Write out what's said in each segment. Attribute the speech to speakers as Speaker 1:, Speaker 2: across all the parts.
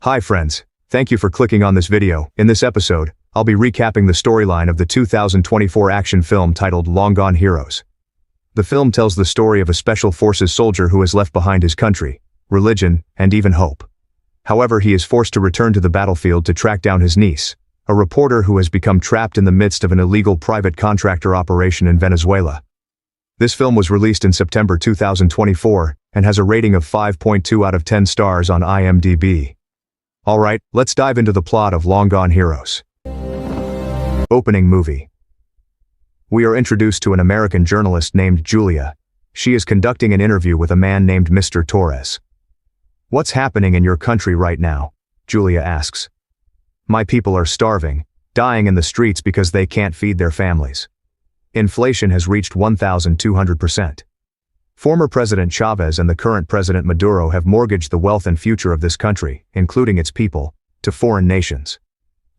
Speaker 1: Hi friends, thank you for clicking on this video. In this episode, I'll be recapping the storyline of the 2024 action film titled Long Gone Heroes. The film tells the story of a special forces soldier who has left behind his country, religion, and even hope. However, he is forced to return to the battlefield to track down his niece, a reporter who has become trapped in the midst of an illegal private contractor operation in Venezuela. This film was released in September 2024 and has a rating of 5.2 out of 10 stars on IMDb. Alright, let's dive into the plot of Long Gone Heroes. Opening movie. We are introduced to an American journalist named Julia. She is conducting an interview with a man named Mr. Torres. "What's happening in your country right now?" Julia asks. "My people are starving, dying in the streets because they can't feed their families. Inflation has reached 1,200%. Former President Chavez and the current President Maduro have mortgaged the wealth and future of this country, including its people, to foreign nations.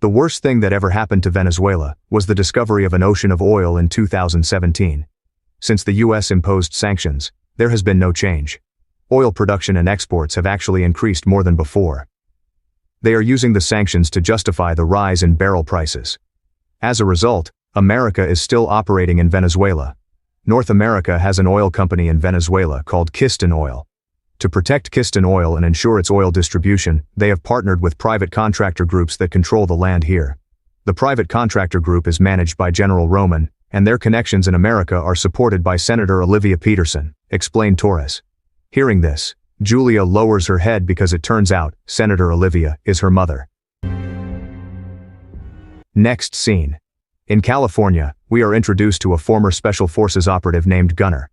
Speaker 1: The worst thing that ever happened to Venezuela was the discovery of an ocean of oil in 2017. Since the US imposed sanctions, there has been no change. Oil production and exports have actually increased more than before. They are using the sanctions to justify the rise in barrel prices. As a result, America is still operating in Venezuela. North America has an oil company in Venezuela called Keystone Oil. To protect Keystone Oil and ensure its oil distribution, they have partnered with private contractor groups that control the land here. The private contractor group is managed by General Roman, and their connections in America are supported by Senator Olivia Peterson," explained Torres. Hearing this, Julia lowers her head because it turns out Senator Olivia is her mother. Next scene. In California, we are introduced to a former Special Forces operative named Gunnar.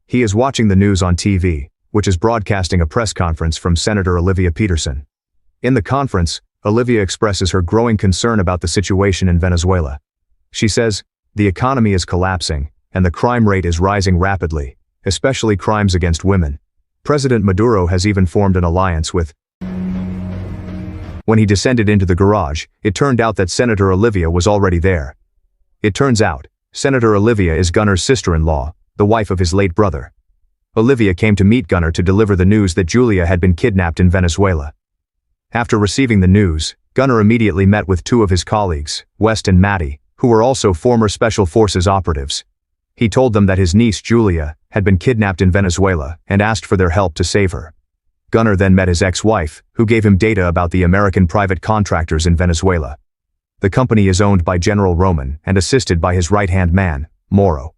Speaker 1: He is watching the news on TV, which is broadcasting a press conference from Senator Olivia Peterson. In the conference, Olivia expresses her growing concern about the situation in Venezuela. She says, "The economy is collapsing, and the crime rate is rising rapidly, especially crimes against women. President Maduro has even formed an alliance with..." When he descended into the garage, it turned out that Senator Olivia was already there. It turns out, Senator Olivia is Gunnar's sister-in-law, the wife of his late brother. Olivia came to meet Gunnar to deliver the news that Julia had been kidnapped in Venezuela. After receiving the news, Gunnar immediately met with two of his colleagues, West and Maddie, who were also former Special Forces operatives. He told them that his niece Julia had been kidnapped in Venezuela and asked for their help to save her. Gunnar then met his ex-wife, who gave him data about the American private contractors in Venezuela. The company is owned by General Roman and assisted by his right-hand man, Moro.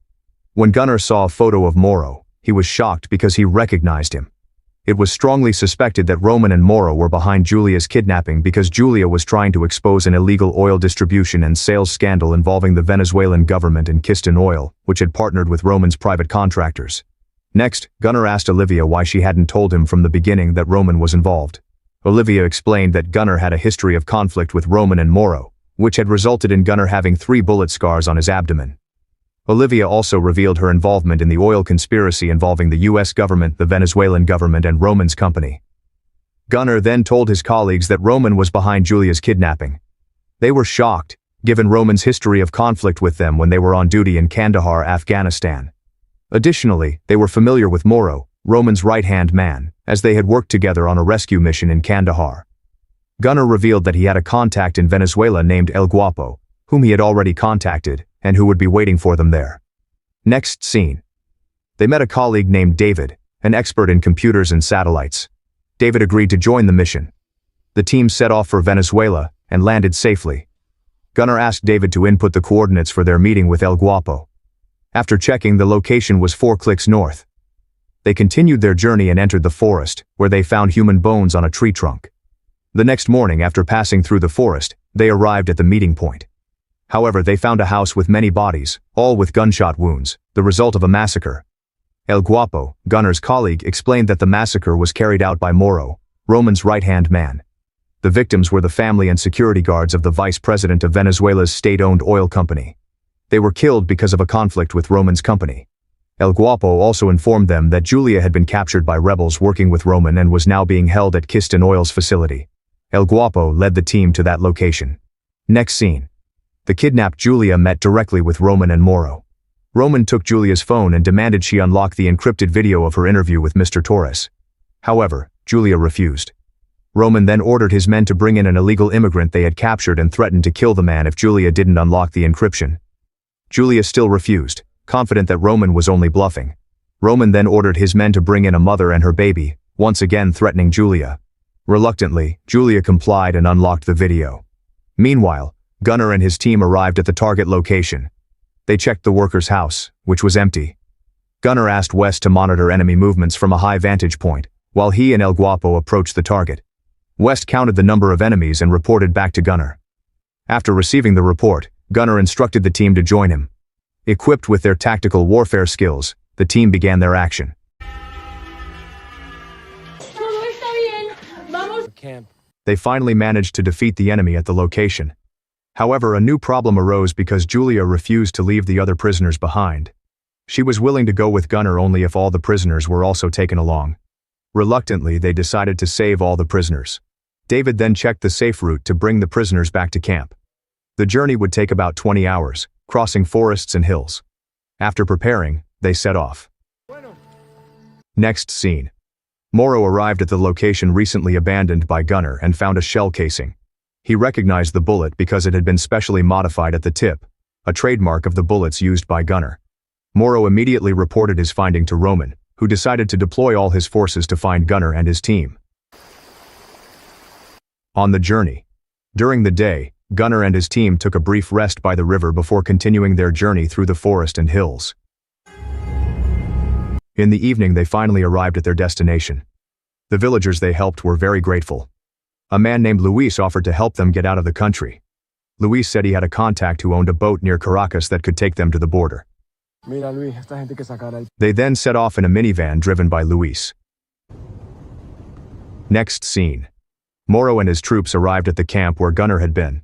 Speaker 1: When Gunnar saw a photo of Moro, he was shocked because he recognized him. It was strongly suspected that Roman and Moro were behind Julia's kidnapping because Julia was trying to expose an illegal oil distribution and sales scandal involving the Venezuelan government and Keystone Oil, which had partnered with Roman's private contractors. Next, Gunnar asked Olivia why she hadn't told him from the beginning that Roman was involved. Olivia explained that Gunnar had a history of conflict with Roman and Moro, which had resulted in Gunnar having 3 bullet scars on his abdomen. Olivia also revealed her involvement in the oil conspiracy involving the US government, the Venezuelan government, and Roman's company. Gunnar then told his colleagues that Roman was behind Julia's kidnapping. They were shocked, given Roman's history of conflict with them when they were on duty in Kandahar, Afghanistan. Additionally, they were familiar with Moro, Roman's right-hand man, as they had worked together on a rescue mission in Kandahar. Gunnar revealed that he had a contact in Venezuela named El Guapo, whom he had already contacted, and who would be waiting for them there. Next scene. They met a colleague named David, an expert in computers and satellites. David agreed to join the mission. The team set off for Venezuela and landed safely. Gunnar asked David to input the coordinates for their meeting with El Guapo. After checking, the location was 4 clicks north. They continued their journey and entered the forest, where they found human bones on a tree trunk. The next morning, after passing through the forest, they arrived at the meeting point. However, they found a house with many bodies, all with gunshot wounds, the result of a massacre. El Guapo, Gunnar's colleague, explained that the massacre was carried out by Moro, Roman's right-hand man. The victims were the family and security guards of the vice president of Venezuela's state-owned oil company. They were killed because of a conflict with Roman's company. El Guapo also informed them that Julia had been captured by rebels working with Roman and was now being held at Keystone Oil's facility. El Guapo led the team to that location. Next scene. The kidnapped Julia met directly with Roman and Moro. Roman took Julia's phone and demanded she unlock the encrypted video of her interview with Mr. Torres. However, Julia refused. Roman then ordered his men to bring in an illegal immigrant they had captured and threatened to kill the man if Julia didn't unlock the encryption. Julia still refused, confident that Roman was only bluffing. Roman then ordered his men to bring in a mother and her baby, once again threatening Julia. Reluctantly, Julia complied and unlocked the video. Meanwhile, Gunnar and his team arrived at the target location. They checked the worker's house, which was empty. Gunnar asked West to monitor enemy movements from a high vantage point, while he and El Guapo approached the target. West counted the number of enemies and reported back to Gunnar. After receiving the report, Gunnar instructed the team to join him. Equipped with their tactical warfare skills, the team began their action. They finally managed to defeat the enemy at the location. However, a new problem arose because Julia refused to leave the other prisoners behind. She was willing to go with Gunnar only if all the prisoners were also taken along. Reluctantly, they decided to save all the prisoners. David then checked the safe route to bring the prisoners back to camp. The journey would take about 20 hours, crossing forests and hills. After preparing, they set off. Next scene. Moro arrived at the location recently abandoned by Gunnar and found a shell casing. He recognized the bullet because it had been specially modified at the tip, a trademark of the bullets used by Gunnar. Moro immediately reported his finding to Roman, who decided to deploy all his forces to find Gunnar and his team. On the journey. During the day, Gunnar and his team took a brief rest by the river before continuing their journey through the forest and hills. In the evening, they finally arrived at their destination. The villagers they helped were very grateful. A man named Luis offered to help them get out of the country. Luis said he had a contact who owned a boat near Caracas that could take them to the border. They then set off in a minivan driven by Luis. Next scene. Moro and his troops arrived at the camp where Gunnar had been.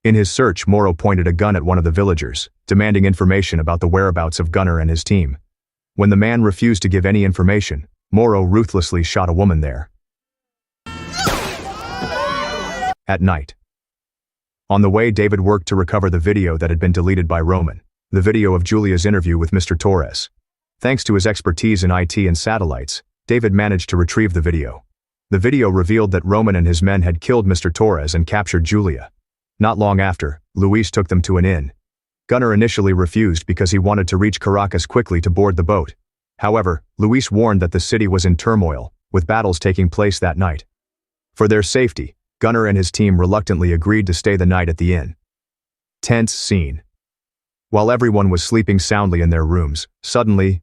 Speaker 1: In his search, Moro pointed a gun at one of the villagers, demanding information about the whereabouts of Gunnar and his team. When the man refused to give any information, Moro ruthlessly shot a woman there. At night. On the way, David worked to recover the video that had been deleted by Roman, the video of Julia's interview with Mr. Torres. Thanks to his expertise in IT and satellites, David managed to retrieve the video. The video revealed that Roman and his men had killed Mr. Torres and captured Julia. Not long after, Luis took them to an inn. Gunnar initially refused because he wanted to reach Caracas quickly to board the boat. However, Luis warned that the city was in turmoil, with battles taking place that night. For their safety, Gunnar and his team reluctantly agreed to stay the night at the inn. Tense scene. While everyone was sleeping soundly in their rooms, suddenly,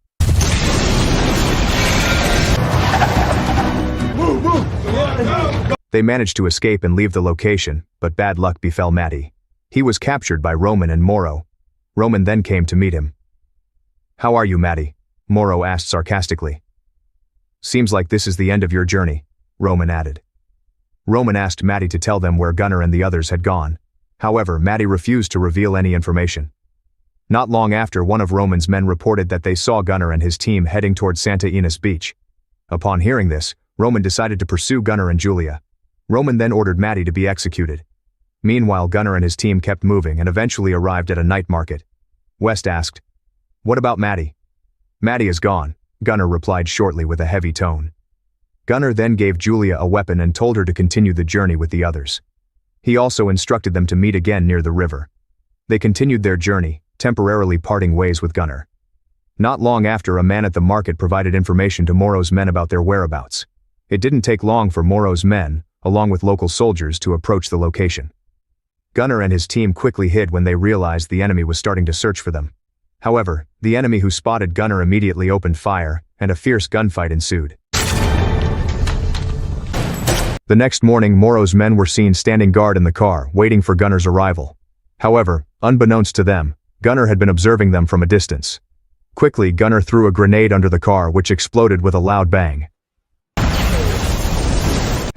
Speaker 1: they managed to escape and leave the location, but bad luck befell Matty. He was captured by Roman and Moro. Roman then came to meet him. "How are you, Matty?" Moro asked sarcastically. "Seems like this is the end of your journey," Roman added. Roman asked Matty to tell them where Gunnar and the others had gone. However, Matty refused to reveal any information. Not long after, one of Roman's men reported that they saw Gunnar and his team heading toward Santa Ynez Beach. Upon hearing this, Roman decided to pursue Gunnar and Julia. Roman then ordered Matty to be executed. Meanwhile, Gunnar and his team kept moving and eventually arrived at a night market. West asked, "What about Matty?" "Matty is gone," Gunnar replied shortly with a heavy tone. Gunnar then gave Julia a weapon and told her to continue the journey with the others. He also instructed them to meet again near the river. They continued their journey, temporarily parting ways with Gunnar. Not long after, a man at the market provided information to Moro's men about their whereabouts. It didn't take long for Moro's men, along with local soldiers, to approach the location. Gunnar and his team quickly hid when they realized the enemy was starting to search for them. However, the enemy who spotted Gunnar immediately opened fire, and a fierce gunfight ensued. The next morning, Moro's men were seen standing guard in the car, waiting for Gunnar's arrival. However, unbeknownst to them, Gunnar had been observing them from a distance. Quickly, Gunnar threw a grenade under the car, which exploded with a loud bang.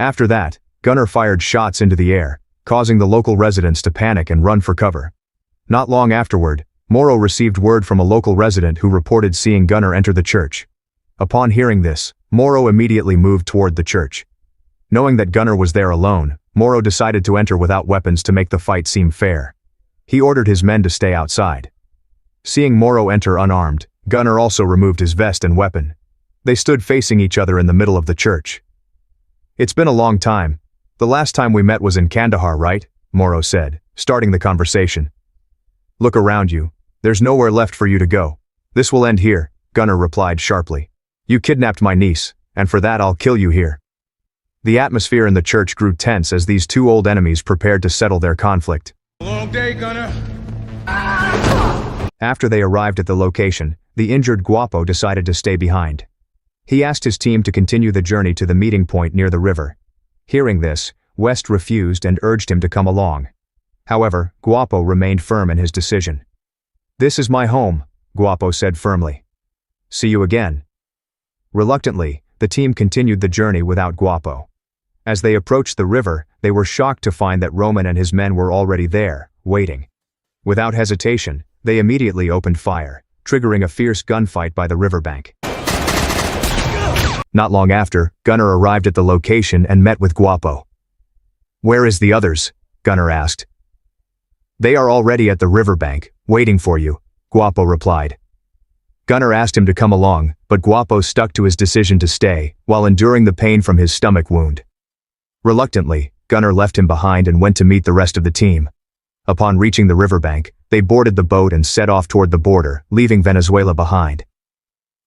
Speaker 1: After that, Gunnar fired shots into the air, causing the local residents to panic and run for cover. Not long afterward, Moro received word from a local resident who reported seeing Gunnar enter the church. Upon hearing this, Moro immediately moved toward the church. Knowing that Gunnar was there alone, Moro decided to enter without weapons to make the fight seem fair. He ordered his men to stay outside. Seeing Moro enter unarmed, Gunnar also removed his vest and weapon. They stood facing each other in the middle of the church. "It's been a long time," The last time we met was in Kandahar, right? Moro said, starting the conversation. Look around you. There's nowhere left for you to go. This will end here, Gunnar replied sharply. You kidnapped my niece, and for that I'll kill you here. The atmosphere in the church grew tense as these two old enemies prepared to settle their conflict.
Speaker 2: Long day, Gunnar.
Speaker 1: After they arrived at the location, the injured Guapo decided to stay behind. He asked his team to continue the journey to the meeting point near the river. Hearing this, West refused and urged him to come along. However, Guapo remained firm in his decision. This is my home, Guapo said firmly. See you again. Reluctantly, the team continued the journey without Guapo. As they approached the river, they were shocked to find that Roman and his men were already there, waiting. Without hesitation, they immediately opened fire, triggering a fierce gunfight by the riverbank. Not long after, Gunnar arrived at the location and met with Guapo. Where is the others? Gunnar asked. They are already at the riverbank, waiting for you, Guapo replied. Gunnar asked him to come along, but Guapo stuck to his decision to stay, while enduring the pain from his stomach wound. Reluctantly, Gunnar left him behind and went to meet the rest of the team. Upon reaching the riverbank, they boarded the boat and set off toward the border, leaving Venezuela behind.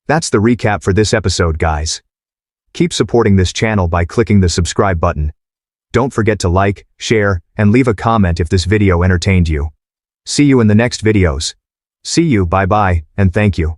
Speaker 1: That's the recap for this episode, guys. Keep supporting this channel by clicking the subscribe button. Don't forget to like, share, and leave a comment if this video entertained you. See you in the next videos. See you, bye-bye, and thank you.